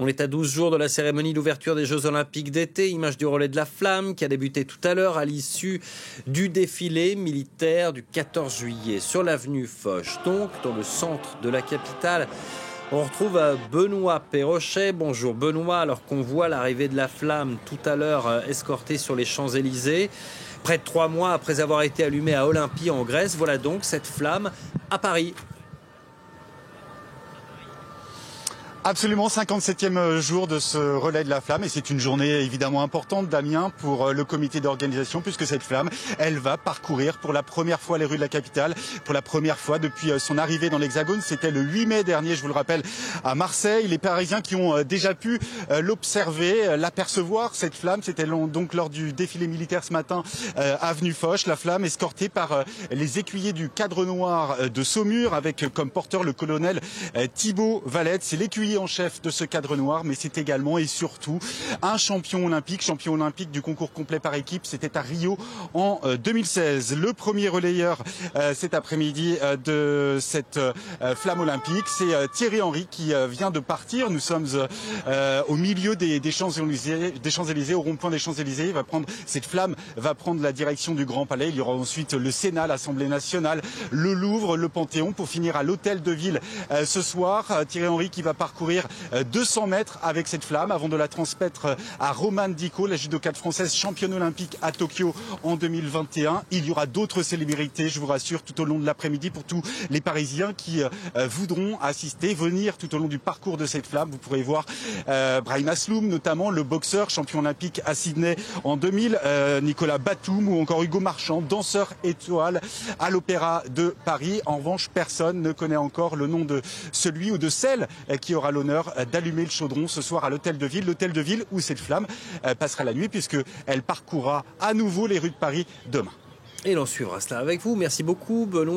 On est à 12 jours de la cérémonie d'ouverture des Jeux Olympiques d'été, image du relais de la flamme qui a débuté tout à l'heure à l'issue du défilé militaire du 14 juillet sur l'avenue Foch, donc dans le centre de la capitale. On retrouve Benoît Perrochet. Bonjour Benoît, alors qu'on voit l'arrivée de la flamme tout à l'heure escortée sur les Champs-Élysées. Près de 3 mois après avoir été allumée à Olympie en Grèce, voilà donc cette flamme à Paris. Absolument, 57e jour de ce relais de la flamme et c'est une journée évidemment importante, Damien, pour le comité d'organisation puisque cette flamme, elle va parcourir pour la première fois les rues de la capitale, pour la première fois depuis son arrivée dans l'Hexagone. C'était le 8 mai dernier, je vous le rappelle, à Marseille. Les Parisiens qui ont déjà pu l'observer, l'apercevoir, cette flamme, c'était donc lors du défilé militaire ce matin, avenue Foch, la flamme escortée par les écuyers du Cadre Noir de Saumur avec comme porteur le colonel Thibaut Valette. C'est l'écuyer en chef de ce Cadre Noir, mais c'est également et surtout un champion olympique du concours complet par équipe. C'était à Rio en 2016. Le premier relayeur cet après-midi de cette flamme olympique, c'est Thierry Henry qui vient de partir. Nous sommes au milieu des Champs-Élysées, au rond-point des Champs-Élysées. Cette flamme va prendre la direction du Grand Palais. Il y aura ensuite le Sénat, l'Assemblée nationale, le Louvre, le Panthéon pour finir à l'Hôtel de Ville ce soir. Thierry Henry qui va parcourir 200 mètres avec cette flamme avant de la transmettre à Romane Dicot, la judokate française championne olympique à Tokyo en 2021. Il y aura d'autres célébrités, je vous rassure, tout au long de l'après-midi pour tous les Parisiens qui voudront venir tout au long du parcours de cette flamme. Vous pourrez voir Brahim Asloum, notamment le boxeur champion olympique à Sydney en 2000, Nicolas Batum ou encore Hugo Marchand, danseur étoile à l'Opéra de Paris. En revanche, personne ne connaît encore le nom de celui ou de celle qui aura l'honneur d'allumer le chaudron ce soir à l'Hôtel de Ville où cette flamme passera la nuit puisqu'elle parcourra à nouveau les rues de Paris demain. Et l'on suivra cela avec vous. Merci beaucoup Benoît.